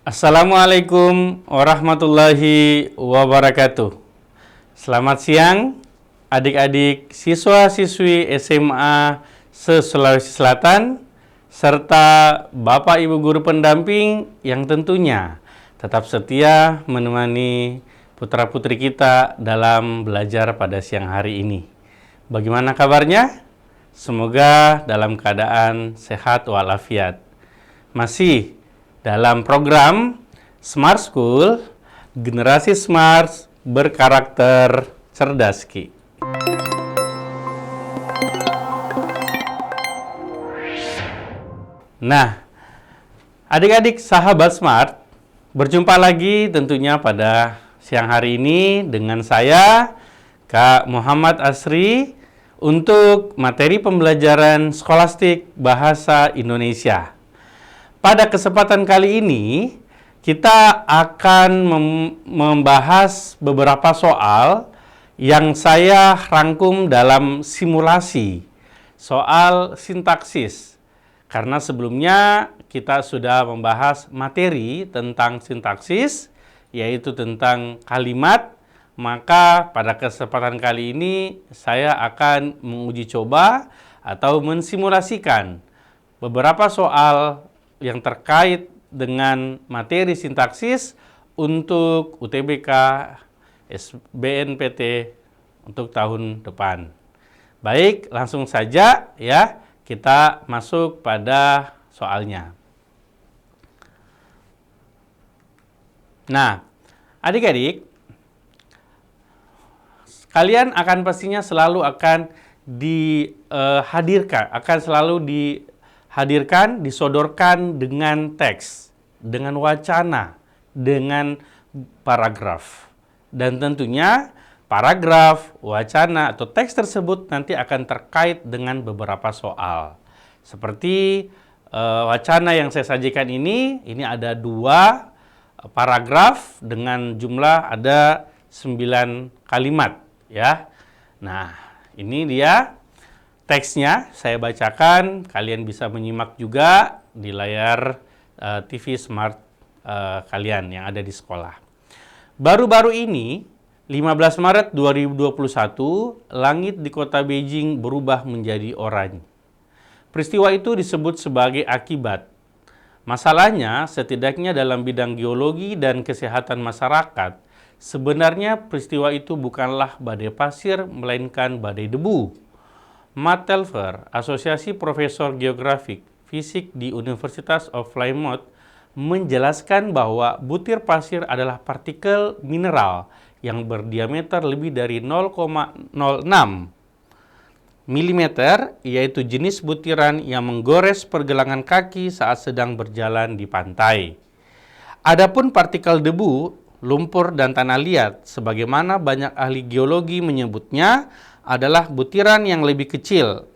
Assalamualaikum warahmatullahi wabarakatuh. Selamat siang adik-adik siswa-siswi SMA se-Sulawesi Selatan serta Bapak Ibu guru pendamping yang tentunya tetap setia menemani putra-putri kita dalam belajar pada siang hari ini. Bagaimana kabarnya? Semoga dalam keadaan sehat walafiat. Masih dalam program Smart School, generasi smart berkarakter cerdas Ki. Nah, adik-adik sahabat smart, berjumpa lagi tentunya pada siang hari ini dengan saya, Kak Muhammad Asri, untuk materi pembelajaran skolastik Bahasa Indonesia. Pada kesempatan kali ini, kita akan membahas beberapa soal yang saya rangkum dalam simulasi soal sintaksis. Karena sebelumnya kita sudah membahas materi tentang sintaksis, yaitu tentang kalimat, maka pada kesempatan kali ini saya akan menguji coba atau mensimulasikan beberapa soal yang terkait dengan materi sintaksis untuk UTBK SBNPT untuk tahun depan. Baik, langsung saja ya kita masuk pada soalnya. Nah, adik-adik, kalian akan pastinya selalu akan disodorkan dengan teks, dengan wacana, dengan paragraf. Dan tentunya paragraf, wacana, atau teks tersebut nanti akan terkait dengan beberapa soal. Seperti wacana yang saya sajikan ini ada 2 paragraf dengan jumlah ada 9 kalimat. Ya. Nah, ini dia teksnya, saya bacakan, kalian bisa menyimak juga di layar TV smart kalian yang ada di sekolah. Baru-baru ini, 15 Maret 2021, langit di kota Beijing berubah menjadi oranye. Peristiwa itu disebut sebagai akibat. Masalahnya, setidaknya dalam bidang geologi dan kesehatan masyarakat, sebenarnya peristiwa itu bukanlah badai pasir, melainkan badai debu. Matt Telfer, Asosiasi Profesor Geografik Fisik di University of Plymouth, menjelaskan bahwa butir pasir adalah partikel mineral yang berdiameter lebih dari 0,06 mm, yaitu jenis butiran yang menggores pergelangan kaki saat sedang berjalan di pantai. Adapun partikel debu, lumpur, dan tanah liat, sebagaimana banyak ahli geologi menyebutnya, adalah butiran yang lebih kecil,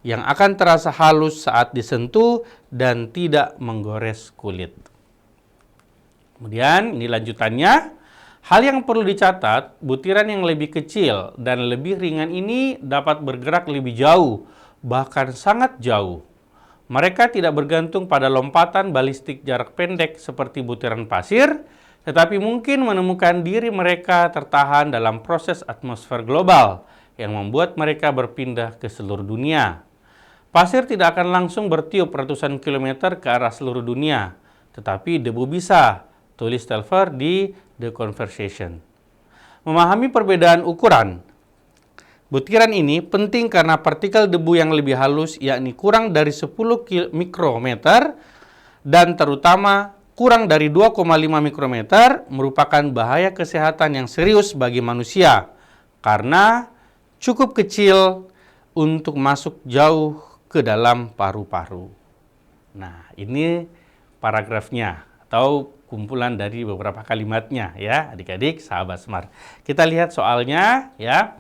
yang akan terasa halus saat disentuh dan tidak menggores kulit. Kemudian, ini lanjutannya. Hal yang perlu dicatat, butiran yang lebih kecil dan lebih ringan ini dapat bergerak lebih jauh, bahkan sangat jauh. Mereka tidak bergantung pada lompatan balistik jarak pendek seperti butiran pasir, tetapi mungkin menemukan diri mereka tertahan dalam proses atmosfer global yang membuat mereka berpindah ke seluruh dunia. Pasir tidak akan langsung bertiup ratusan kilometer ke arah seluruh dunia, tetapi debu bisa, tulis Telfer di The Conversation. Memahami perbedaan ukuran butiran ini penting karena partikel debu yang lebih halus, yakni kurang dari 10 mikrometer, dan terutama kurang dari 2,5 mikrometer, merupakan bahaya kesehatan yang serius bagi manusia, karena cukup kecil untuk masuk jauh ke dalam paru-paru. Nah, ini paragrafnya atau kumpulan dari beberapa kalimatnya ya, adik-adik sahabat smart. Kita lihat soalnya ya.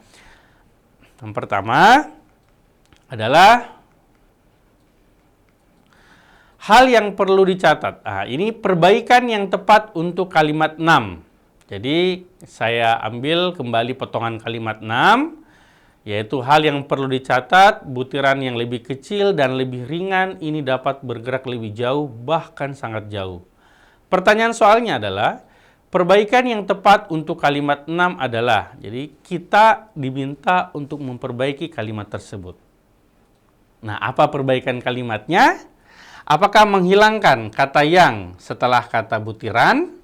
Yang pertama adalah hal yang perlu dicatat. Nah, ini perbaikan yang tepat untuk kalimat 6. Jadi, saya ambil kembali potongan kalimat 6. Yaitu hal yang perlu dicatat, butiran yang lebih kecil dan lebih ringan ini dapat bergerak lebih jauh, bahkan sangat jauh. Pertanyaan soalnya adalah, perbaikan yang tepat untuk kalimat 6 adalah, jadi kita diminta untuk memperbaiki kalimat tersebut. Nah, apa perbaikan kalimatnya? Apakah menghilangkan kata yang setelah kata butiran?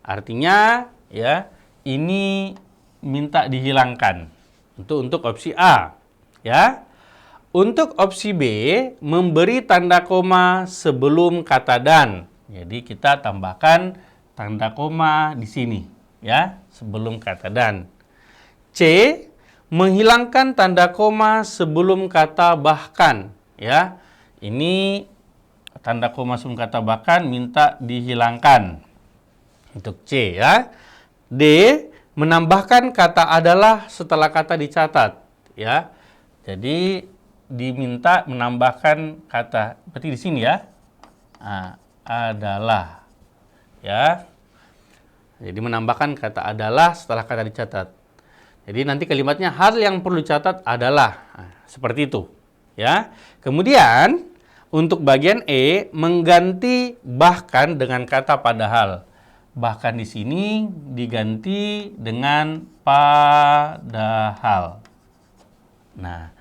Artinya, ya, ini minta dihilangkan. Untuk opsi A, ya. Untuk opsi B, memberi tanda koma sebelum kata dan. Jadi kita tambahkan tanda koma di sini, ya, sebelum kata dan. C, menghilangkan tanda koma sebelum kata bahkan, ya. Ini tanda koma sebelum kata bahkan minta dihilangkan. Untuk C, ya. D, menambahkan kata adalah setelah kata dicatat, ya. Jadi diminta menambahkan kata, berarti di sini ya, adalah, ya. Jadi menambahkan kata adalah setelah kata dicatat. Jadi nanti kalimatnya hal yang perlu dicatat adalah, seperti itu, ya. Kemudian untuk bagian E, mengganti bahkan dengan kata padahal. Bahkan di sini diganti dengan padahal. Nah,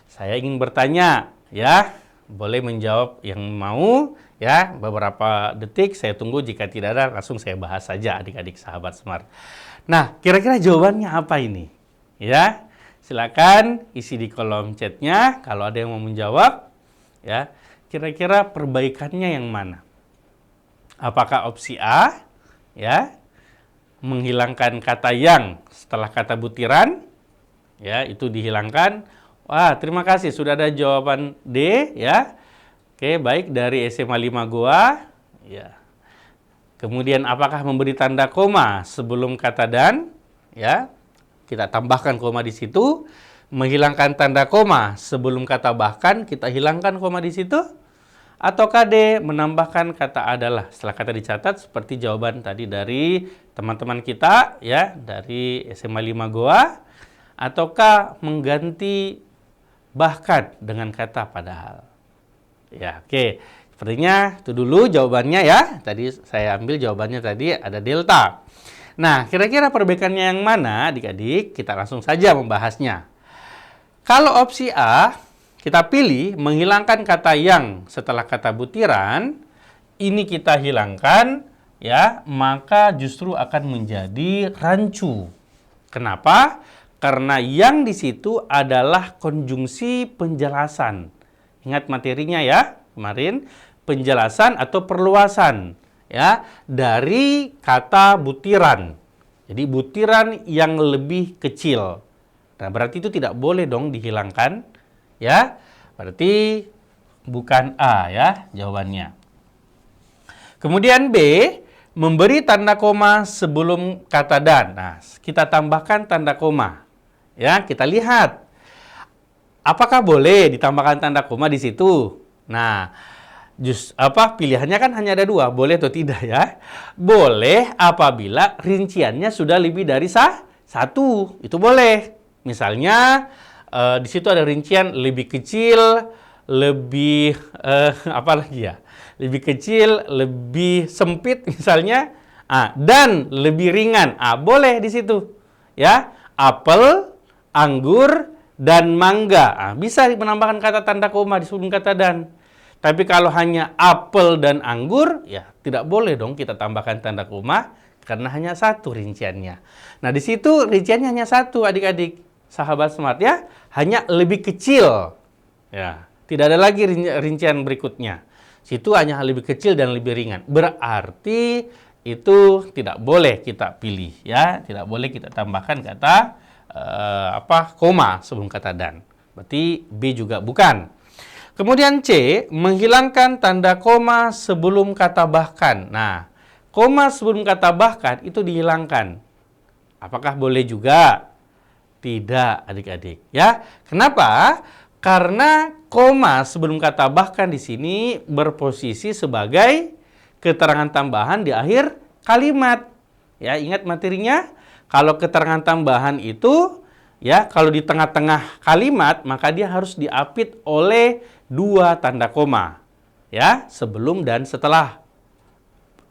saya ingin bertanya, ya, boleh menjawab yang mau, ya, beberapa detik saya tunggu, jika tidak ada langsung saya bahas saja adik-adik sahabat Smart. Nah, kira-kira jawabannya apa ini? Ya, silakan isi di kolom chatnya kalau ada yang mau menjawab, ya. Kira-kira perbaikannya yang mana? Apakah opsi A, ya, menghilangkan kata yang setelah kata butiran, ya, itu dihilangkan. Wah, terima kasih sudah ada jawaban D, ya. Oke, baik, dari SMA 5 Goa, ya. Kemudian apakah memberi tanda koma sebelum kata dan, ya. Kita tambahkan koma di situ. Menghilangkan tanda koma sebelum kata bahkan, kita hilangkan koma di situ. Ataukah D, menambahkan kata adalah setelah kata dicatat, seperti jawaban tadi dari teman-teman kita, ya, dari SMA 5 Goa. Ataukah mengganti bahkan dengan kata padahal. Ya, oke. Sepertinya itu dulu jawabannya, ya. Tadi saya ambil jawabannya tadi ada delta. Nah, kira-kira perbaikannya yang mana, adik-adik? Kita langsung saja membahasnya. Kalau opsi A, kita pilih menghilangkan kata yang setelah kata butiran, ini kita hilangkan, ya, maka justru akan menjadi rancu. Kenapa? Karena yang di situ adalah konjungsi penjelasan. Ingat materinya, ya, kemarin, penjelasan atau perluasan, ya, dari kata butiran. Jadi butiran yang lebih kecil. Nah, berarti itu tidak boleh dong dihilangkan, ya. Berarti bukan A, ya, jawabannya. Kemudian B, memberi tanda koma sebelum kata dan. Nah, kita tambahkan tanda koma. Ya, kita lihat. Apakah boleh ditambahkan tanda koma di situ? Nah, pilihannya kan hanya ada dua, boleh atau tidak, ya. Boleh apabila rinciannya sudah lebih dari satu, itu boleh. Misalnya di situ ada rincian lebih kecil, lebih apa lagi ya? Lebih kecil, lebih sempit misalnya, dan lebih ringan. Boleh di situ. Ya, apel, anggur, dan mangga. Bisa menambahkan kata tanda koma di sebelum kata dan. Tapi kalau hanya apel dan anggur, ya tidak boleh dong kita tambahkan tanda koma karena hanya satu rinciannya. Nah, di situ rinciannya hanya satu, adik-adik sahabat Smart, ya, hanya lebih kecil. Ya, tidak ada lagi rincian berikutnya. Situ hanya lebih kecil dan lebih ringan. Berarti itu tidak boleh kita pilih, ya, tidak boleh kita tambahkan kata koma sebelum kata dan. Berarti B juga bukan. Kemudian C, menghilangkan tanda koma sebelum kata bahkan. Nah, koma sebelum kata bahkan itu dihilangkan. Apakah boleh juga? Tidak, adik-adik, ya. Kenapa? Karena koma sebelum kata bahkan di sini berposisi sebagai keterangan tambahan di akhir kalimat. Ya, ingat materinya? Kalau keterangan tambahan itu, ya, kalau di tengah-tengah kalimat, maka dia harus diapit oleh dua tanda koma, ya, sebelum dan setelah.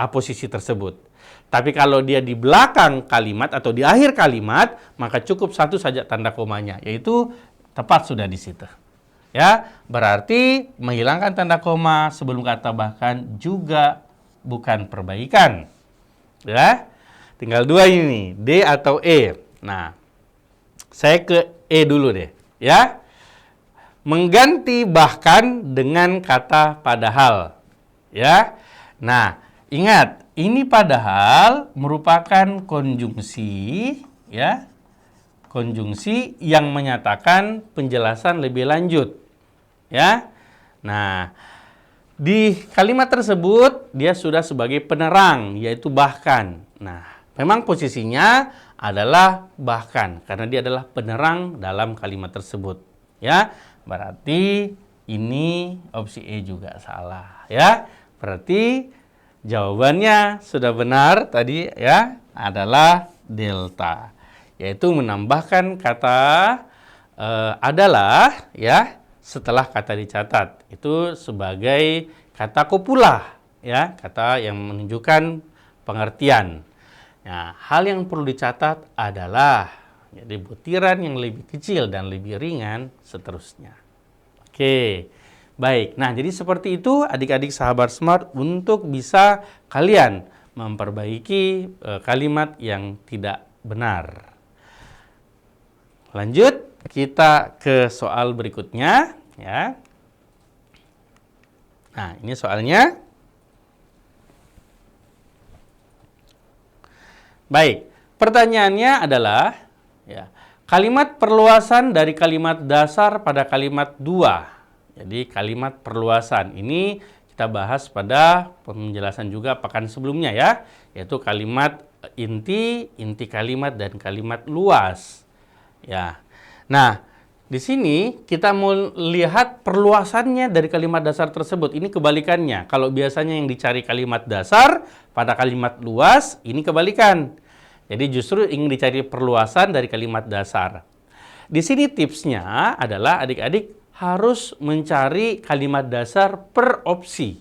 aposisi tersebut. Tapi kalau dia di belakang kalimat atau di akhir kalimat, maka cukup satu saja tanda komanya, yaitu tepat sudah di situ. Ya, berarti menghilangkan tanda koma sebelum kata bahkan juga bukan perbaikan. Ya, tinggal dua ini, D atau E. Nah, saya ke E dulu deh, ya. Mengganti bahkan dengan kata padahal. Ya. Nah, ingat, ini padahal merupakan konjungsi, ya. Konjungsi yang menyatakan penjelasan lebih lanjut. Ya. Nah, di kalimat tersebut dia sudah sebagai penerang, yaitu bahkan. Nah, memang posisinya adalah bahkan karena dia adalah penerang dalam kalimat tersebut. Ya. Berarti ini opsi E juga salah, ya. Berarti jawabannya sudah benar tadi, ya, adalah delta, yaitu menambahkan kata adalah, ya, setelah kata dicatat. Itu sebagai kata kopula, ya, kata yang menunjukkan pengertian. Nah, hal yang perlu dicatat adalah jadi butiran yang lebih kecil dan lebih ringan seterusnya. Oke. Baik, nah jadi seperti itu adik-adik sahabat smart untuk bisa kalian memperbaiki kalimat yang tidak benar. Lanjut, kita ke soal berikutnya, ya. Nah, ini soalnya. Baik, pertanyaannya adalah, ya, kalimat perluasan dari kalimat dasar pada kalimat dua. Jadi kalimat perluasan ini kita bahas pada penjelasan juga pekan sebelumnya, ya, yaitu kalimat inti, inti kalimat, dan kalimat luas. Ya. Nah, di sini kita mau lihat perluasannya dari kalimat dasar tersebut. Ini kebalikannya. Kalau biasanya yang dicari kalimat dasar pada kalimat luas, ini kebalikan. Jadi justru ingin dicari perluasan dari kalimat dasar. Di sini tipsnya adalah adik-adik harus mencari kalimat dasar per opsi.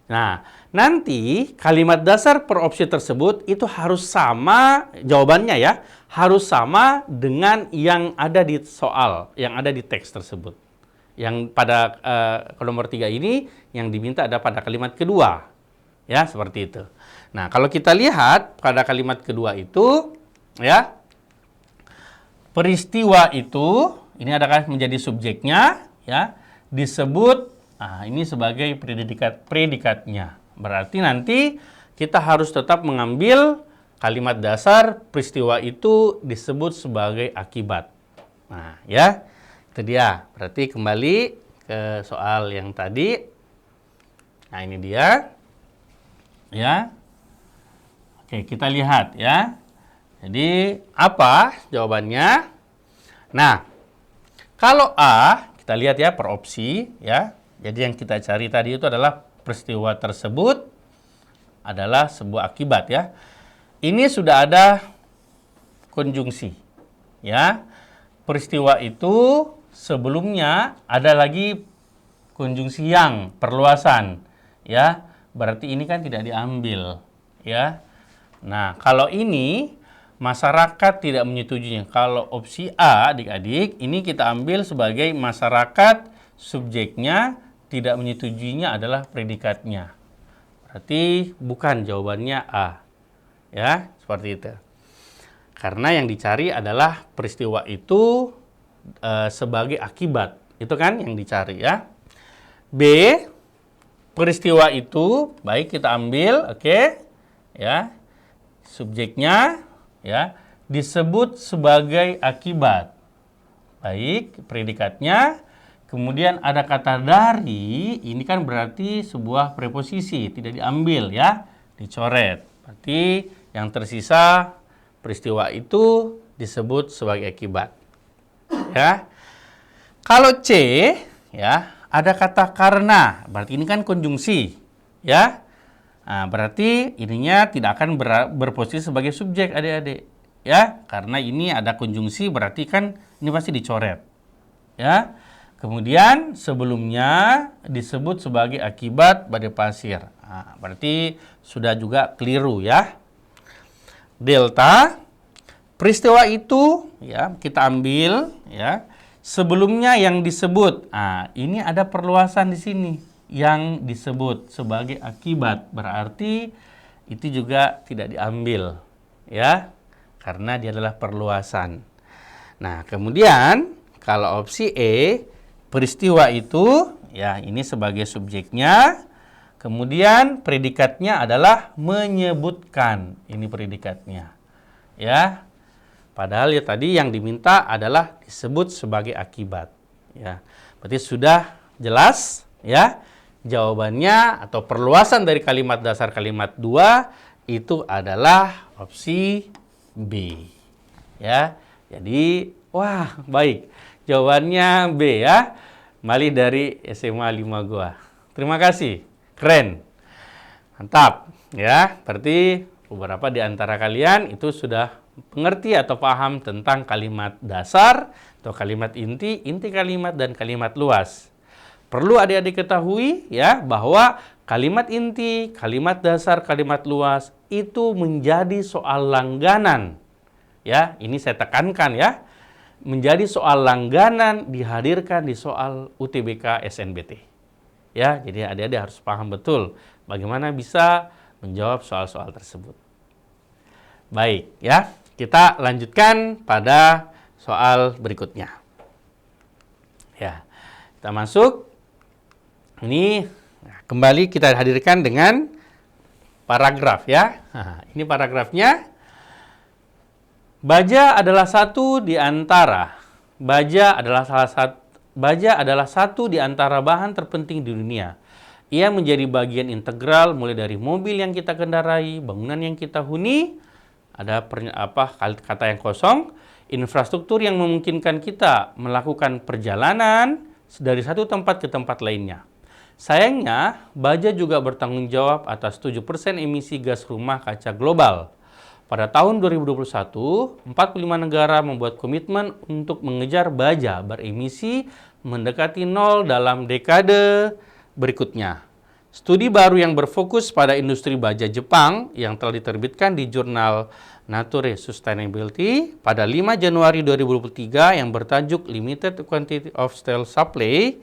Nah, nanti kalimat dasar per opsi tersebut itu harus sama, jawabannya ya, harus sama dengan yang ada di soal, yang ada di teks tersebut. Yang pada nomor 3 ini, yang diminta ada pada kalimat kedua. Ya, seperti itu. Nah, kalau kita lihat pada kalimat kedua itu, ya, peristiwa itu, ini adakah menjadi subjeknya, ya, disebut, nah, ini sebagai predikatnya. Berarti nanti kita harus tetap mengambil kalimat dasar peristiwa itu disebut sebagai akibat. Nah, ya, itu dia. Berarti kembali ke soal yang tadi. Nah, ini dia. Ya. Oke, kita lihat ya. Jadi, apa jawabannya? Nah, kalau A, kita lihat ya per opsi ya. Jadi yang kita cari tadi itu adalah peristiwa tersebut adalah sebuah akibat ya. Ini sudah ada konjungsi ya. Peristiwa itu sebelumnya ada lagi konjungsi yang perluasan ya. Berarti ini kan tidak diambil ya. Nah, kalau ini masyarakat tidak menyetujuinya. Kalau opsi A, adik-adik, ini kita ambil sebagai masyarakat, subjeknya tidak menyetujuinya adalah predikatnya. Berarti bukan jawabannya A. Ya, seperti itu. Karena yang dicari adalah peristiwa itu sebagai akibat. Itu kan yang dicari ya. B, peristiwa itu, baik kita ambil, oke. Ya. Subjeknya ya disebut sebagai akibat. Baik, predikatnya. Kemudian ada kata dari, ini kan berarti sebuah preposisi, tidak diambil ya, dicoret. Berarti yang tersisa peristiwa itu disebut sebagai akibat. Ya. Kalau C ya, ada kata karena, berarti ini kan konjungsi ya. Nah, berarti ininya tidak akan berposisi sebagai subjek adik-adik ya, karena ini ada konjungsi berarti kan ini pasti dicoret ya. Kemudian sebelumnya disebut sebagai akibat badai pasir. Nah, berarti sudah juga keliru ya. Delta, peristiwa itu ya kita ambil ya. Sebelumnya yang disebut. Nah, ini ada perluasan di sini yang disebut sebagai akibat. Berarti itu juga tidak diambil ya. Karena dia adalah perluasan. Nah, kemudian kalau opsi E, peristiwa itu, ya ini sebagai subjeknya, kemudian predikatnya adalah menyebutkan, ini predikatnya. Ya, padahal ya tadi yang diminta adalah disebut sebagai akibat. Ya, berarti sudah jelas ya jawabannya atau perluasan dari kalimat dasar kalimat 2 itu adalah opsi B. Ya, jadi wah baik. Jawabannya B ya. Mali dari SMA 5 gua. Terima kasih. Keren. Mantap. Ya, berarti beberapa di antara kalian itu sudah mengerti atau paham tentang kalimat dasar atau kalimat inti, inti kalimat dan kalimat luas. Perlu adik-adik ketahui ya bahwa kalimat inti, kalimat dasar, kalimat luas itu menjadi soal langganan. Ya, ini saya tekankan ya. Menjadi soal langganan dihadirkan di soal UTBK SNBT. Ya, jadi adik-adik harus paham betul bagaimana bisa menjawab soal-soal tersebut. Baik, ya. Kita lanjutkan pada soal berikutnya. Ya. Kita masuk. Ini kembali kita hadirkan dengan paragraf ya. Nah, ini paragrafnya. Baja adalah satu di antara bahan terpenting di dunia. Ia menjadi bagian integral mulai dari mobil yang kita kendarai, bangunan yang kita huni, ada kata yang kosong, infrastruktur yang memungkinkan kita melakukan perjalanan dari satu tempat ke tempat lainnya. Sayangnya, baja juga bertanggung jawab atas 7% emisi gas rumah kaca global. Pada tahun 2021, 45 negara membuat komitmen untuk mengejar baja beremisi mendekati nol dalam dekade berikutnya. Studi baru yang berfokus pada industri baja Jepang yang telah diterbitkan di jurnal Nature Sustainability pada 5 Januari 2023 yang bertajuk Limited Quantity of Steel Supply.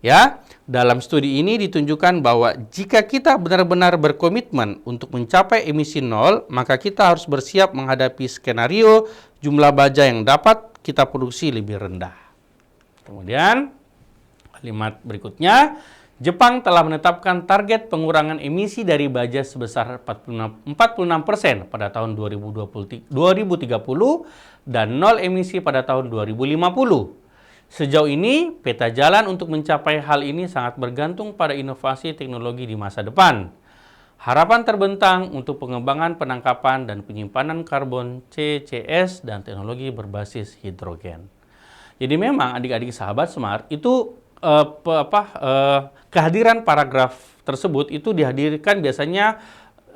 Ya, dalam studi ini ditunjukkan bahwa jika kita benar-benar berkomitmen untuk mencapai emisi nol, maka kita harus bersiap menghadapi skenario jumlah baja yang dapat kita produksi lebih rendah. Kemudian, kalimat berikutnya, Jepang telah menetapkan target pengurangan emisi dari baja sebesar 46% pada tahun 2030 dan nol emisi pada tahun 2050. Sejauh ini, peta jalan untuk mencapai hal ini sangat bergantung pada inovasi teknologi di masa depan. Harapan terbentang untuk pengembangan penangkapan dan penyimpanan karbon CCS dan teknologi berbasis hidrogen. Jadi memang adik-adik sahabat Smart itu kehadiran paragraf tersebut itu dihadirkan biasanya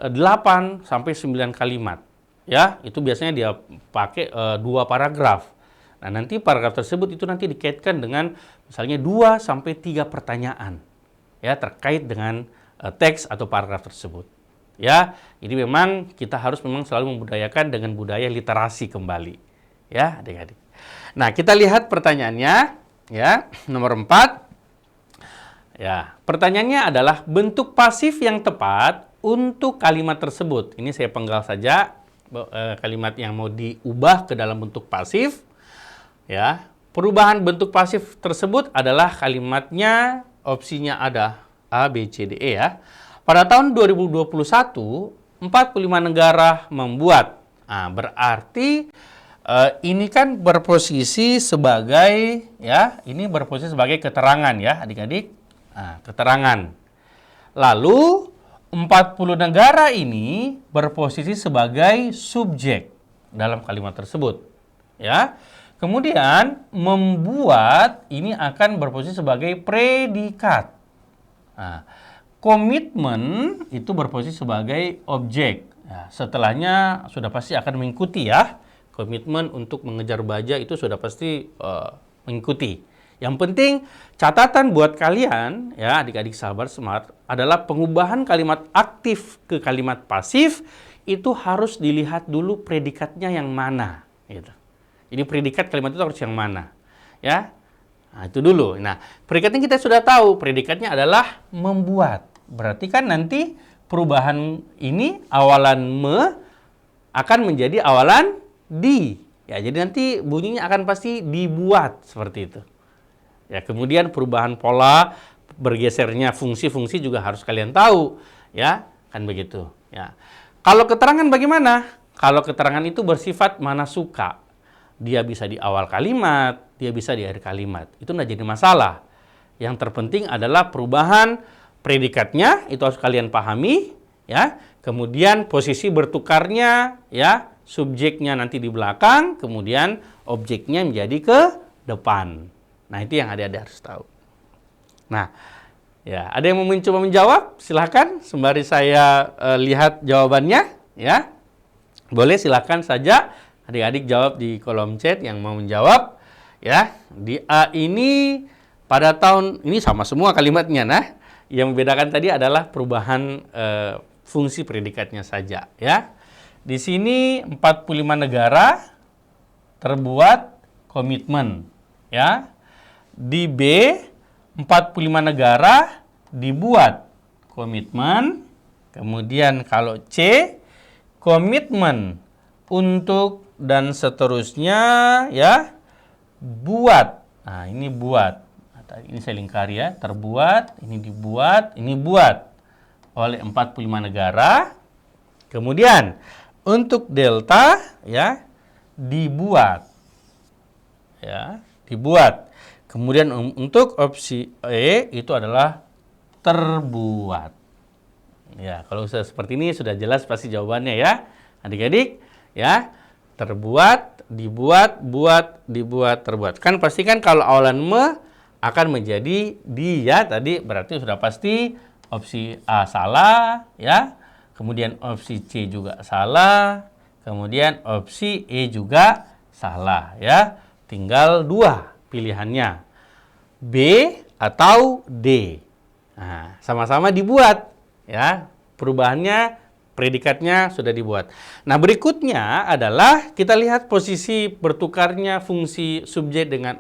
8 sampai 9 kalimat. Ya, itu biasanya dia pakai 2 paragraf. Nah, nanti paragraf tersebut itu nanti dikaitkan dengan misalnya 2 sampai 3 pertanyaan ya terkait dengan teks atau paragraf tersebut. Ya, jadi memang kita harus selalu membudayakan dengan budaya literasi kembali. Ya, adik-adik. Nah, kita lihat pertanyaannya ya, nomor 4. Ya, pertanyaannya adalah bentuk pasif yang tepat untuk kalimat tersebut. Ini saya penggal saja kalimat yang mau diubah ke dalam bentuk pasif. Ya, perubahan bentuk pasif tersebut adalah kalimatnya opsinya ada A, B, C, D, E ya. Pada tahun 2021, 45 negara membuat. Nah, berarti ini kan berposisi sebagai ya, ini berposisi sebagai keterangan ya, adik-adik. Nah, keterangan. Lalu 40 negara ini berposisi sebagai subjek dalam kalimat tersebut. Ya. Kemudian membuat ini akan berposisi sebagai predikat. Nah, komitmen itu berposisi sebagai objek. Nah, setelahnya sudah pasti akan mengikuti ya. Komitmen untuk mengejar baja itu sudah pasti mengikuti. Yang penting catatan buat kalian, ya adik-adik sahabat smart, adalah pengubahan kalimat aktif ke kalimat pasif itu harus dilihat dulu predikatnya yang mana. Gitu. Jadi predikat kalimat itu harus yang mana. Ya, nah, itu dulu. Nah, predikatnya kita sudah tahu, predikatnya adalah membuat. Berarti kan nanti perubahan ini awalan me akan menjadi awalan di. Ya, jadi nanti bunyinya akan pasti dibuat seperti itu. Ya, kemudian perubahan pola bergesernya fungsi-fungsi juga harus kalian tahu, ya, kan begitu. Ya. Kalau keterangan bagaimana? Kalau keterangan itu bersifat mana suka. Dia bisa di awal kalimat, dia bisa di akhir kalimat. Itu nggak jadi masalah. Yang terpenting adalah perubahan predikatnya, itu harus kalian pahami, ya. Kemudian posisi bertukarnya, ya, subjeknya nanti di belakang, kemudian objeknya menjadi ke depan. Nah, itu yang adik-adik harus tahu. Nah, ya, ada yang mau mencoba menjawab? Silahkan, sembari saya lihat jawabannya, ya. Boleh, silahkan saja adik-adik jawab di kolom chat yang mau menjawab, ya. Di A ini pada tahun ini sama semua kalimatnya, nah. Yang membedakan tadi adalah perubahan fungsi predikatnya saja, ya. Di sini 45 negara terbuat komitmen, ya. Di B 45 negara dibuat komitmen. Kemudian kalau C komitmen untuk dan seterusnya, ya, buat. Nah, ini buat. Ini saya lingkari, ya, terbuat, ini dibuat, ini buat oleh 45 negara. Kemudian untuk delta, ya, dibuat. Ya, dibuat. Kemudian untuk opsi E itu adalah terbuat. Ya, kalau sudah seperti ini sudah jelas pasti jawabannya, ya. Adik-adik, ya. Terbuat, dibuat, buat, dibuat, terbuat. Kan pastikan kalau awalan me akan menjadi dia tadi berarti sudah pasti opsi A salah, ya. Kemudian opsi C juga salah, kemudian opsi E juga salah, ya. Tinggal dua pilihannya, B atau D. Nah, sama-sama dibuat, ya. Perubahannya, predikatnya sudah dibuat. Nah, berikutnya adalah kita lihat posisi bertukarnya fungsi subjek dengan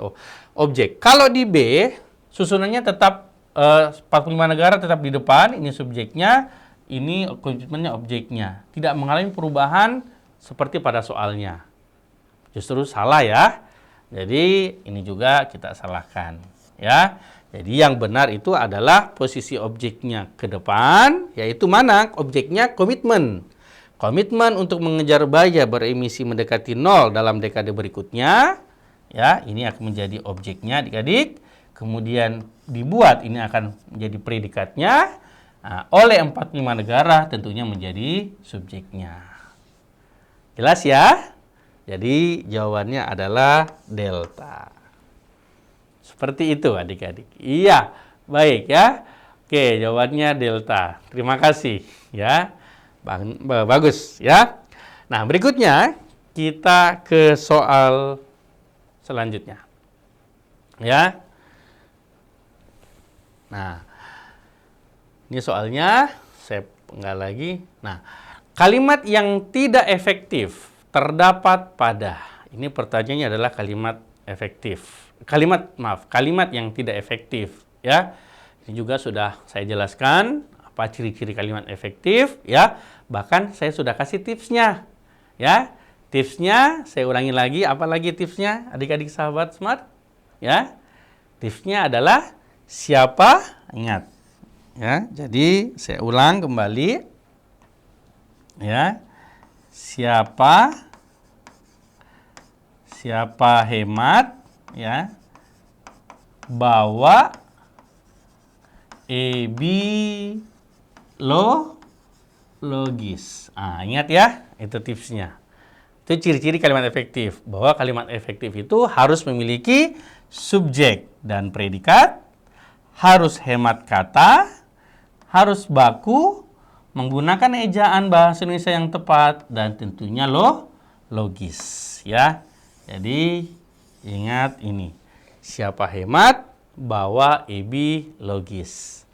objek. Kalau di B, susunannya tetap 45 negara tetap di depan, ini subjeknya, ini komitmennya objeknya. Tidak mengalami perubahan seperti pada soalnya. Justru salah, ya. Jadi ini juga kita salahkan, ya. Jadi yang benar itu adalah posisi objeknya ke depan, yaitu mana? Objeknya komitmen. Komitmen untuk mengejar biaya beremisi mendekati nol dalam dekade berikutnya, ya, ini akan menjadi objeknya adik-adik. Kemudian dibuat, ini akan menjadi predikatnya. Nah, oleh 45 negara tentunya menjadi subjeknya. Jelas, ya? Jadi jawabannya adalah delta. Seperti itu adik-adik. Iya, baik, ya. Oke, jawabannya delta. Terima kasih, ya. Bagus, ya. Nah, berikutnya kita ke soal selanjutnya. Ya. Nah, ini soalnya saya enggak lagi. Nah, kalimat yang tidak efektif terdapat pada, ini pertanyaannya adalah kalimat efektif. Kalimat yang tidak efektif, ya. Ini juga sudah saya jelaskan apa ciri-ciri kalimat efektif, ya. Bahkan saya sudah kasih tipsnya, ya. Tipsnya saya ulangi lagi, apa lagi tipsnya adik-adik sahabat smart, ya. Tipsnya adalah siapa, ingat, ya. Jadi saya ulang kembali, ya. Siapa hemat, ya, bawa logis. Ingat, ya, itu tipsnya. Itu ciri-ciri kalimat efektif, bahwa kalimat efektif itu harus memiliki subjek dan predikat, harus hemat kata, harus baku, menggunakan ejaan bahasa Indonesia yang tepat, dan tentunya logis, ya. Jadi ingat ini. Siapa hemat, bawa EB logis.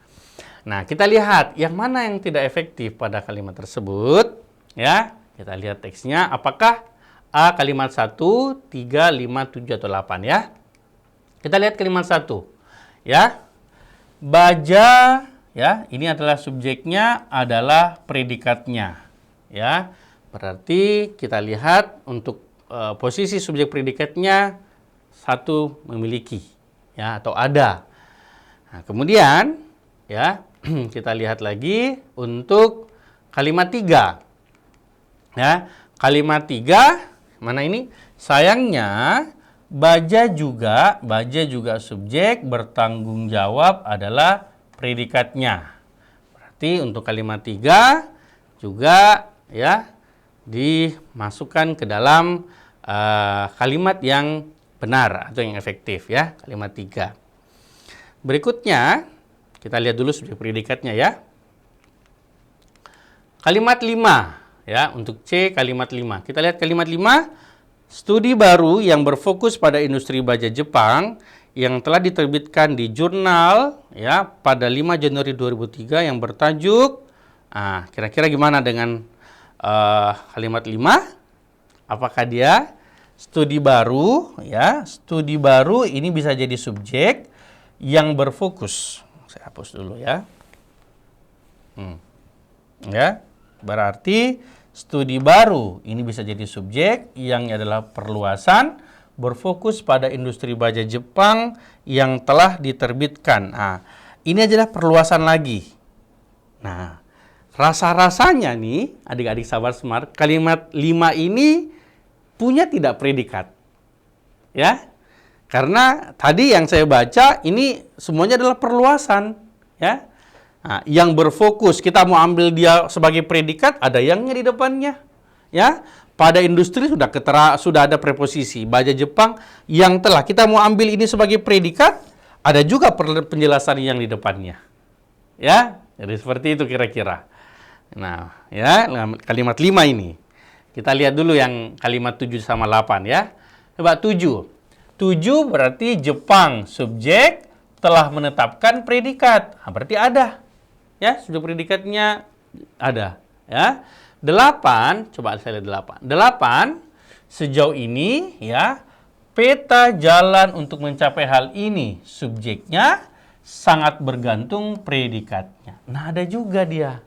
Nah, kita lihat yang mana yang tidak efektif pada kalimat tersebut. Ya, kita lihat teksnya. Apakah A kalimat 1, 3, 5, 7, atau 8 ya. Kita lihat kalimat 1. Ya, baja, ya, ini adalah subjeknya, adalah predikatnya. Ya, berarti kita lihat untuk posisi subjek predikatnya 1 memiliki, ya, atau ada. Nah, kemudian, ya, kita lihat lagi untuk kalimat 3. Ya, kalimat 3, mana ini? Sayangnya, baja juga subjek, bertanggung jawab adalah predikatnya. Berarti untuk kalimat 3 juga, ya, dimasukkan ke dalam kalimat yang benar atau yang efektif, ya, kalimat 3. Berikutnya, kita lihat dulu subjek predikatnya, ya. Kalimat 5, ya, untuk C kalimat 5. Kita lihat kalimat 5, studi baru yang berfokus pada industri baja Jepang yang telah diterbitkan di jurnal, ya, pada 5 Januari 2003 yang bertajuk, kira-kira gimana dengan kalimat 5? Apakah dia studi baru, ya? Studi baru ini bisa jadi subjek yang berfokus. Saya hapus dulu, ya. Ya, berarti studi baru ini bisa jadi subjek yang adalah perluasan berfokus pada industri baja Jepang yang telah diterbitkan. Nah, ini adalah perluasan lagi. Nah, rasa-rasanya nih, adik-adik sahabat smart, kalimat 5 ini punya tidak predikat. Ya. Karena tadi yang saya baca ini semuanya adalah perluasan, ya. Nah, yang berfokus kita mau ambil dia sebagai predikat, ada yangnya di depannya, ya. Pada industri sudah ada preposisi baja Jepang yang telah kita mau ambil ini sebagai predikat, ada juga penjelasan yang di depannya, ya. Jadi seperti itu kira-kira. Nah, ya, kalimat 5 ini. Kita lihat dulu yang kalimat 7 sama 8, ya. Coba 7. 7 berarti Jepang subjek telah menetapkan predikat. Nah, berarti ada. Ya, subjek predikatnya ada, ya. 8, coba saya lihat 8. 8 sejauh ini, ya, peta jalan untuk mencapai hal ini subjeknya sangat bergantung predikatnya. Nah, ada juga dia.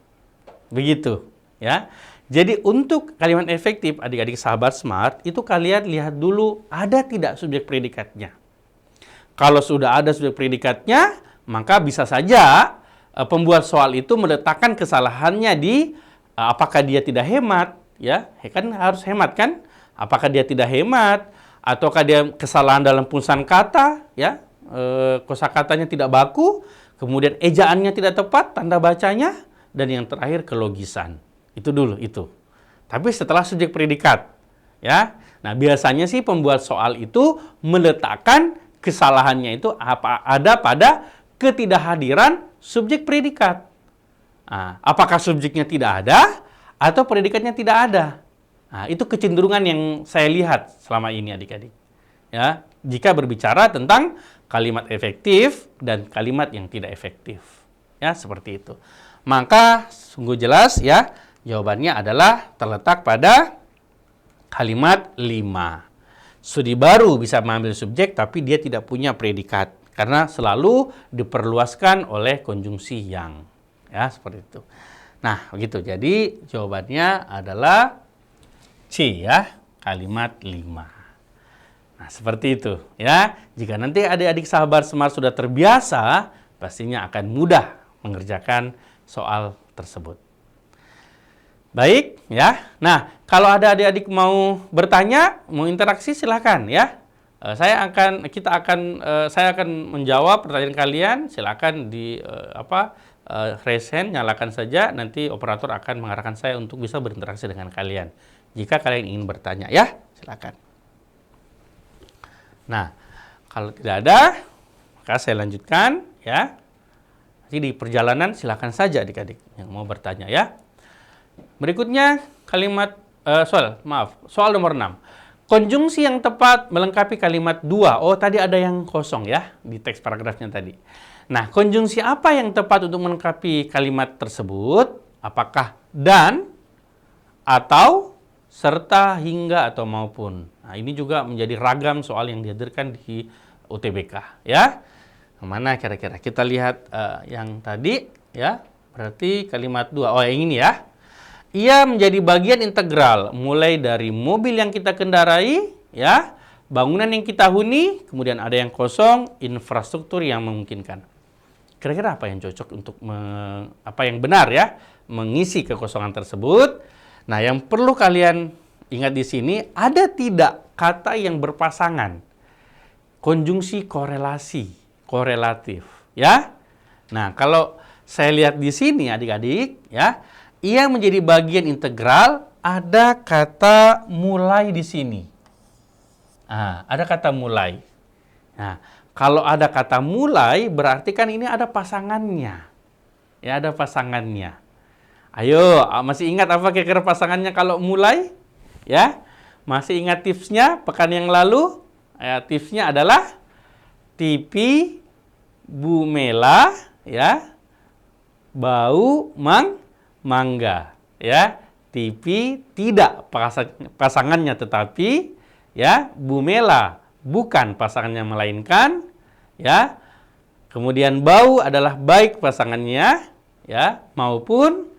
Begitu, ya. Jadi untuk kalimat efektif adik-adik sahabat smart itu kalian lihat dulu ada tidak subjek predikatnya. Kalau sudah ada subjek predikatnya, maka bisa saja pembuat soal itu meletakkan kesalahannya di apakah dia tidak hemat, ya. Kan harus hemat kan? Apakah dia tidak hemat ataukah dia kesalahan dalam penyusunan kata, ya. Kosakatanya tidak baku, kemudian ejaannya tidak tepat, tanda bacanya, dan yang terakhir kelogisan. Itu dulu, itu. Tapi setelah subjek predikat, ya. Nah, biasanya sih pembuat soal itu meletakkan kesalahannya itu ada pada ketidakhadiran subjek predikat. Nah, apakah subjeknya tidak ada atau predikatnya tidak ada? Nah, itu kecenderungan yang saya lihat selama ini adik-adik. Ya, jika berbicara tentang kalimat efektif dan kalimat yang tidak efektif. Ya, seperti itu. Maka sungguh jelas, ya, jawabannya adalah terletak pada kalimat 5. Studi baru bisa mengambil subjek tapi dia tidak punya predikat karena selalu diperluaskan oleh konjungsi yang. Ya, seperti itu. Nah, begitu. Jadi jawabannya adalah C, ya, kalimat 5. Nah, seperti itu, ya. Jika nanti adik-adik sahabat smart sudah terbiasa, pastinya akan mudah mengerjakan soal tersebut. Baik, ya. Nah, kalau ada adik-adik mau bertanya, mau interaksi, silakan, ya. Saya akan menjawab pertanyaan kalian. Silakan raise hand, nyalakan saja. Nanti operator akan mengarahkan saya untuk bisa berinteraksi dengan kalian. Jika kalian ingin bertanya, ya, silakan. Nah, kalau tidak ada, maka saya lanjutkan, ya. Nanti di perjalanan silakan saja adik-adik yang mau bertanya, ya. Berikutnya soal nomor 6. Konjungsi yang tepat melengkapi kalimat dua. Oh, tadi ada yang kosong ya di teks paragrafnya tadi. Nah, konjungsi apa yang tepat untuk melengkapi kalimat tersebut? Apakah dan, atau, serta, hingga, atau maupun. Nah, ini juga menjadi ragam soal yang dihadirkan di UTBK ya. Mana kira-kira? Kita lihat yang tadi ya. Berarti kalimat dua. Oh, yang ini ya. Ia menjadi bagian integral mulai dari mobil yang kita kendarai, ya, bangunan yang kita huni, kemudian ada yang kosong, infrastruktur yang memungkinkan. Kira-kira apa yang cocok untuk apa yang benar ya mengisi kekosongan tersebut? Nah, yang perlu kalian ingat di sini ada tidak kata yang berpasangan, konjungsi korelasi, korelatif, ya. Nah, kalau saya lihat di sini adik-adik, ya. Ia menjadi bagian integral, ada kata mulai di sini. Nah, ada kata mulai. Nah, kalau ada kata mulai, berarti kan ini ada pasangannya. Ya, ada pasangannya. Ayo, masih ingat apa kira-kira pasangannya kalau mulai? Ya, masih ingat tipsnya pekan yang lalu? Ya, tipsnya adalah Tipi, Bu Mela, ya, bau mangga, ya. Tipi tidak pasangannya, tetapi ya Bu Mela bukan pasangannya melainkan ya. Kemudian bau adalah baik pasangannya ya maupun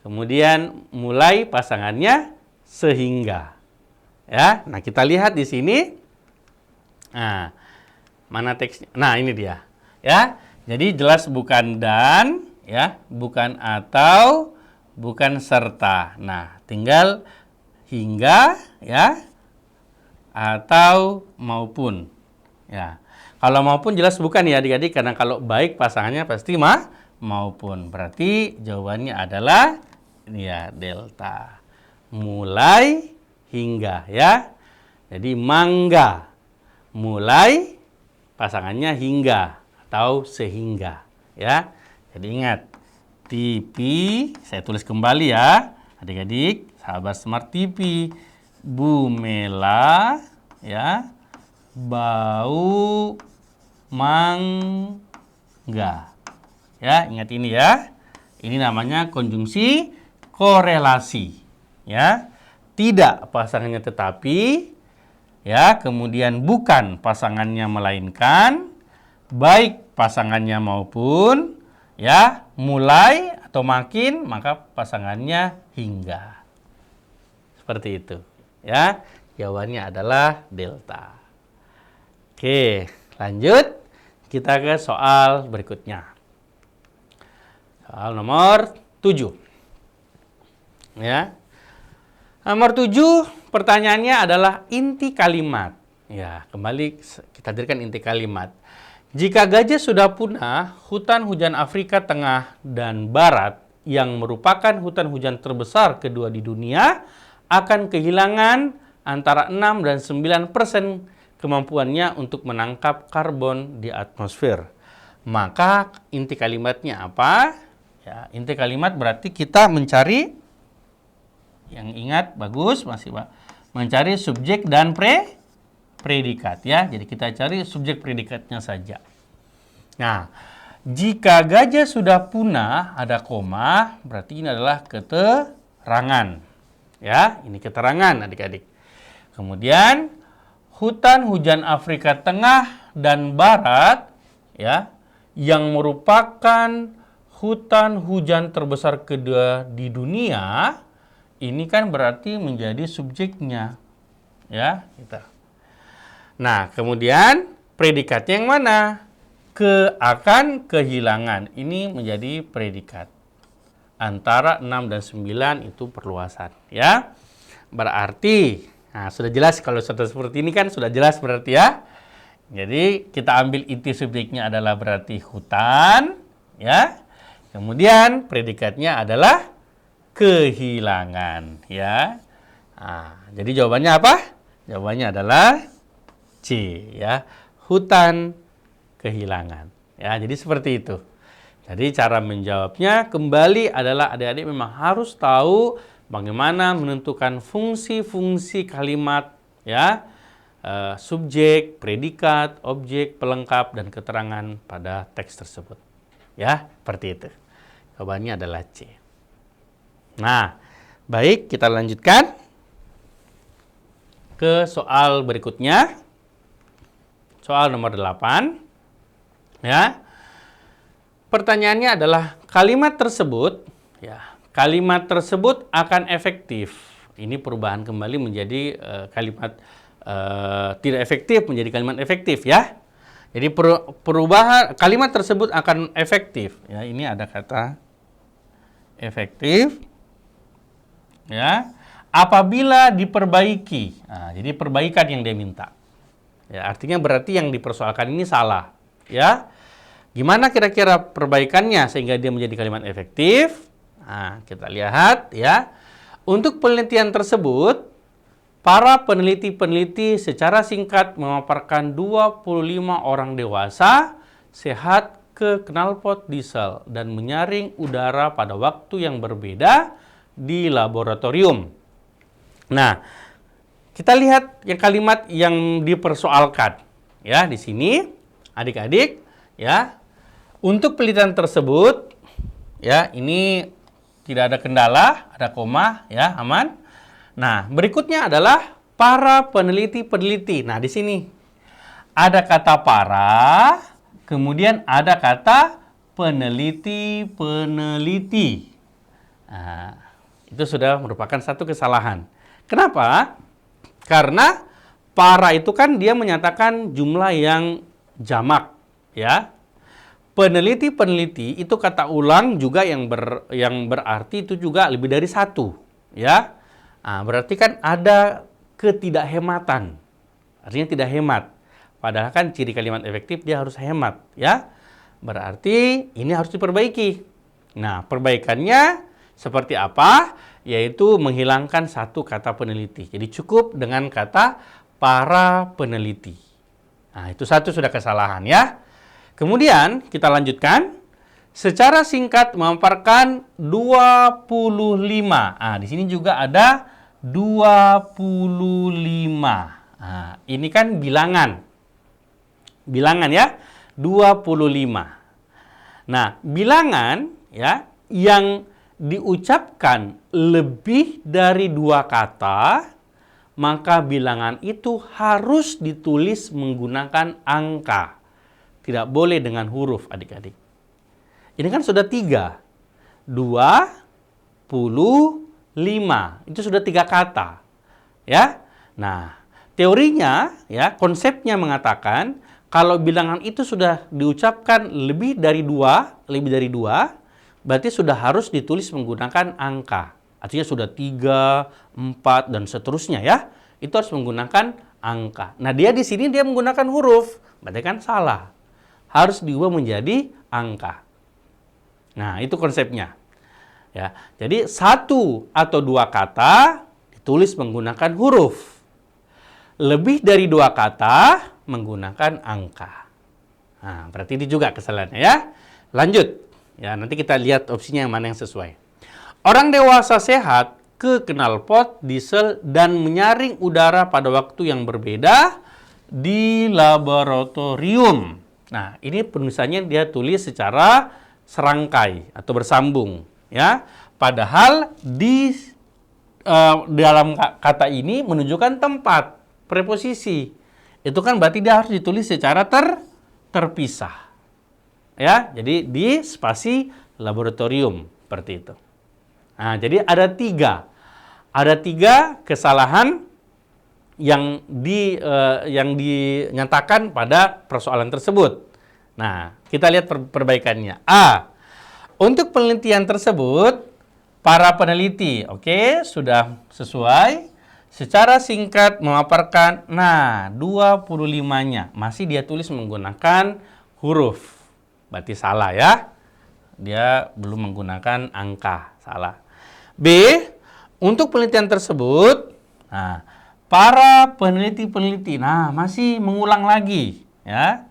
kemudian mulai pasangannya sehingga. Ya. Nah, kita lihat di sini. Nah, mana teksnya? Nah, ini dia. Ya. Jadi jelas bukan dan ya, bukan atau, bukan serta. Nah, tinggal hingga ya atau maupun. Ya. Kalau maupun jelas bukan ya adik-adik, karena kalau baik pasangannya pasti maupun. Berarti jawabannya adalah ini ya, delta. Mulai hingga ya. Jadi mangga. Mulai pasangannya hingga atau sehingga ya. Jadi ingat, Tipi, saya tulis kembali ya, adik-adik, sahabat Smart TV, Bu Mela, ya, bau mangga. Ya, ingat ini ya. Ini namanya konjungsi korelasi. Ya, tidak pasangannya tetapi, ya, kemudian bukan pasangannya melainkan, baik pasangannya maupun, ya, mulai atau makin, maka pasangannya hingga. Seperti itu. Ya, jawabannya adalah delta. Oke, lanjut. Kita ke soal berikutnya. Soal nomor 7. Ya. Nomor 7, pertanyaannya adalah inti kalimat. Ya, kembali kita hadirkan inti kalimat. Jika gajah sudah punah, hutan hujan Afrika Tengah dan Barat yang merupakan hutan hujan terbesar kedua di dunia akan kehilangan antara 6 dan 9% kemampuannya untuk menangkap karbon di atmosfer. Maka inti kalimatnya apa? Ya, inti kalimat berarti kita mencari, yang ingat bagus, masih mencari subjek dan predikat ya. Jadi kita cari subjek predikatnya saja. Nah, jika gajah sudah punah, ada koma, berarti ini adalah keterangan. Ya, ini keterangan adik-adik. Kemudian hutan hujan Afrika Tengah dan Barat ya, yang merupakan hutan hujan terbesar kedua di dunia, ini kan berarti menjadi subjeknya. Ya, kita. Nah, kemudian predikatnya yang mana? Akan kehilangan. Ini menjadi predikat. Antara 6 dan 9 itu perluasan. Ya. Berarti, nah sudah jelas kalau sudah seperti ini kan sudah jelas berarti ya. Jadi kita ambil inti subjeknya adalah berarti hutan. Ya. Kemudian predikatnya adalah kehilangan. Ya. Nah, jadi jawabannya apa? Jawabannya adalah C, ya, hutan kehilangan. Ya, jadi seperti itu. Jadi cara menjawabnya kembali adalah adik-adik memang harus tahu bagaimana menentukan fungsi-fungsi kalimat ya, subjek, predikat, objek, pelengkap, dan keterangan pada teks tersebut. Ya, seperti itu. Jawabannya adalah C. Nah, baik, kita lanjutkan ke soal berikutnya. Soal nomor 8. Ya. Pertanyaannya adalah kalimat tersebut akan efektif. Ini perubahan kembali menjadi kalimat tidak efektif menjadi kalimat efektif, ya. Jadi perubahan kalimat tersebut akan efektif. Ya, ini ada kata efektif. Ya, apabila diperbaiki. Nah, jadi perbaikan yang dia minta. Ya, artinya berarti yang dipersoalkan ini salah. Ya, gimana kira-kira perbaikannya sehingga dia menjadi kalimat efektif? Nah, kita lihat ya. Untuk penelitian tersebut, para peneliti-peneliti secara singkat memaparkan 25 orang dewasa sehat ke knalpot diesel dan menyaring udara pada waktu yang berbeda di laboratorium. Nah, kita lihat yang kalimat yang dipersoalkan. Ya, di sini adik-adik, ya. Untuk penelitian tersebut, ya, ini tidak ada kendala, ada koma, ya, aman. Nah, berikutnya adalah para peneliti-peneliti. Nah, di sini ada kata para, kemudian ada kata peneliti-peneliti. Nah, itu sudah merupakan satu kesalahan. Kenapa? Karena para itu kan dia menyatakan jumlah yang jamak, ya. Peneliti-peneliti itu kata ulang juga yang berarti itu juga lebih dari satu, ya. Nah, berarti kan ada ketidakhematan. Artinya tidak hemat. Padahal kan ciri kalimat efektif dia harus hemat, ya. Berarti ini harus diperbaiki. Nah, perbaikannya seperti apa? Yaitu menghilangkan satu kata peneliti. Jadi cukup dengan kata para peneliti. Nah, itu satu sudah kesalahan, ya. Kemudian kita lanjutkan. Secara singkat memaparkan 25. Nah, di sini juga ada 25. Nah, ini kan bilangan. Bilangan, ya. 25. Nah, bilangan, ya, yang diucapkan lebih dari 2 kata, maka bilangan itu harus ditulis menggunakan angka. Tidak boleh dengan huruf, adik-adik. Ini kan sudah 3. 25. Itu sudah 3 kata. Ya. Nah, teorinya, ya, konsepnya mengatakan kalau bilangan itu sudah diucapkan lebih dari 2, berarti sudah harus ditulis menggunakan angka. Artinya sudah 3, 4, dan seterusnya, ya. Itu harus menggunakan angka. Nah, dia di sini dia menggunakan huruf. Berarti kan salah. Harus diubah menjadi angka. Nah, itu konsepnya. Ya, jadi 1 atau 2 kata ditulis menggunakan huruf. Lebih dari 2 kata menggunakan angka. Nah, berarti ini juga kesalahannya, ya. Lanjut. Ya, nanti kita lihat opsinya yang mana yang sesuai. Orang dewasa sehat ke knalpot diesel dan menyaring udara pada waktu yang berbeda di laboratorium. Nah, ini penulisannya dia tulis secara serangkai atau bersambung, ya. Padahal di dalam kata ini menunjukkan tempat, preposisi. Itu kan berarti dia harus ditulis secara terpisah. Ya, jadi di spasi laboratorium seperti itu. Nah, jadi ada 3 kesalahan yang dinyatakan pada persoalan tersebut. Nah, kita lihat perbaikannya. A. Untuk penelitian tersebut, para peneliti, oke, sudah sesuai. Secara singkat memaparkan, nah, 25-nya. Masih dia tulis menggunakan huruf. Berarti salah, ya. Dia belum menggunakan angka. Salah. B. Untuk penelitian tersebut, nah, para peneliti-peneliti, nah, masih mengulang lagi, ya.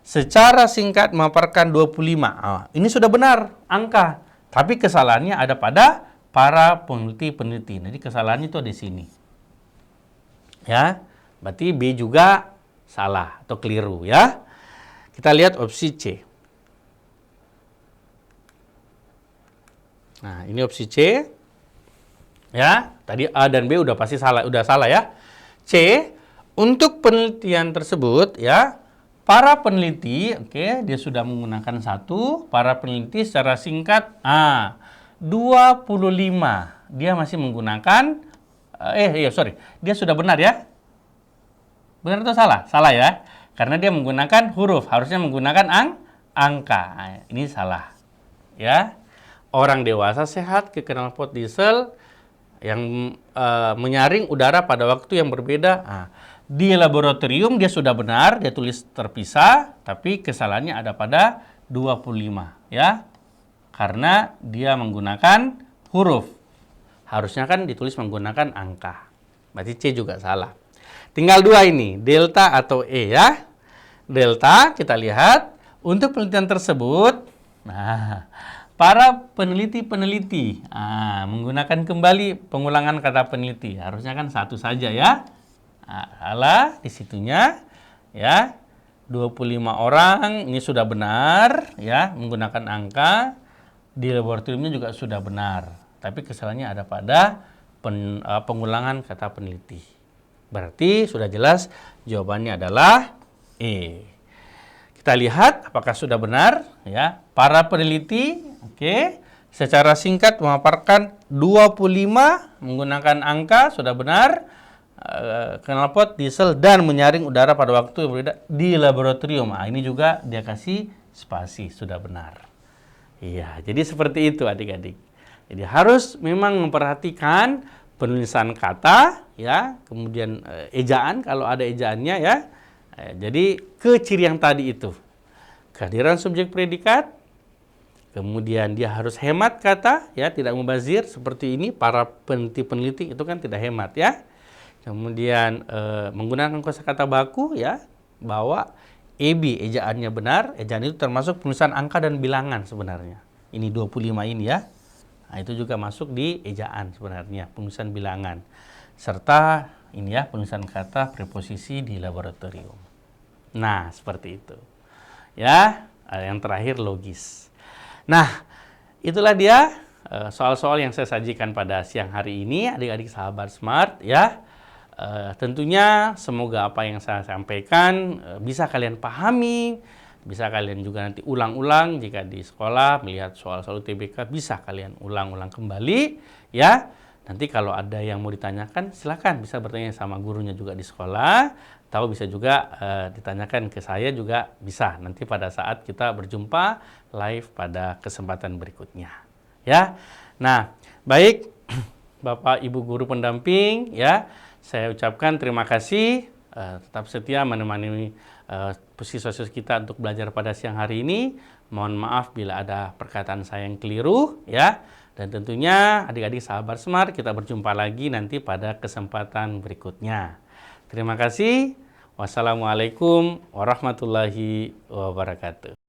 Secara singkat memaparkan 25. Oh, ini sudah benar angka, tapi kesalahannya ada pada para peneliti-peneliti. Jadi kesalahannya itu ada di sini. Ya, berarti B juga salah atau keliru ya. Kita lihat opsi C. Nah, ini opsi C. Ya, tadi A dan B udah pasti salah, ya. C, untuk penelitian tersebut ya, para peneliti, dia sudah menggunakan satu, para peneliti secara singkat 25. Dia masih menggunakan dia sudah benar ya. Benar atau salah? Salah ya. Karena dia menggunakan huruf, harusnya menggunakan angka. Nah, ini salah. Ya. Orang dewasa sehat ke knalpot diesel yang menyaring udara pada waktu yang berbeda. Di laboratorium dia sudah benar, dia tulis terpisah, tapi kesalahannya ada pada 25 ya. Karena dia menggunakan huruf. Harusnya kan ditulis menggunakan angka. Berarti C juga salah. Tinggal dua ini, delta atau E ya. Delta kita lihat untuk penelitian tersebut. Nah, para peneliti menggunakan kembali pengulangan kata peneliti. Harusnya kan satu saja ya. Salah di situnya ya. 25 orang ini sudah benar ya, menggunakan angka. Di laboratoriumnya juga sudah benar. Tapi kesalahannya ada pada pengulangan kata peneliti. Berarti sudah jelas jawabannya adalah E. Kita lihat apakah sudah benar ya. Para peneliti secara singkat memaparkan 25 menggunakan angka sudah benar, knalpot diesel dan menyaring udara pada waktu yang berbeda di laboratorium. Ini juga dia kasih spasi, sudah benar. Iya, jadi seperti itu adik-adik. Jadi harus memang memperhatikan penulisan kata ya, kemudian ejaan kalau ada ejaannya ya. Jadi ke ciri yang tadi itu. Kehadiran subjek predikat, kemudian dia harus hemat kata ya, tidak mubazir seperti ini para peneliti itu kan tidak hemat ya. Kemudian menggunakan kosakata baku ya, bahwa EB ejaannya benar, ejaan itu termasuk penulisan angka dan bilangan sebenarnya. Ini 25 ini ya. Nah, itu juga masuk di ejaan sebenarnya, penulisan bilangan. Serta ini ya, penulisan kata preposisi di laboratorium. Nah, seperti itu. Ya, yang terakhir logis. Nah, itulah dia soal-soal yang saya sajikan pada siang hari ini, adik-adik sahabat Smart ya. Tentunya semoga apa yang saya sampaikan bisa kalian pahami, bisa kalian juga nanti ulang-ulang jika di sekolah melihat soal-soal UTBK, bisa kalian ulang-ulang kembali ya. Nanti kalau ada yang mau ditanyakan silakan bisa bertanya sama gurunya juga di sekolah, atau bisa juga ditanyakan ke saya juga bisa nanti pada saat kita berjumpa live pada kesempatan berikutnya ya. Nah, baik Bapak Ibu guru pendamping ya, saya ucapkan terima kasih tetap setia menemani siswa-siswa kita untuk belajar pada siang hari ini. Mohon maaf bila ada perkataan saya yang keliru ya. Dan tentunya adik-adik sahabat Smart, kita berjumpa lagi nanti pada kesempatan berikutnya. Terima kasih. Wassalamualaikum warahmatullahi wabarakatuh.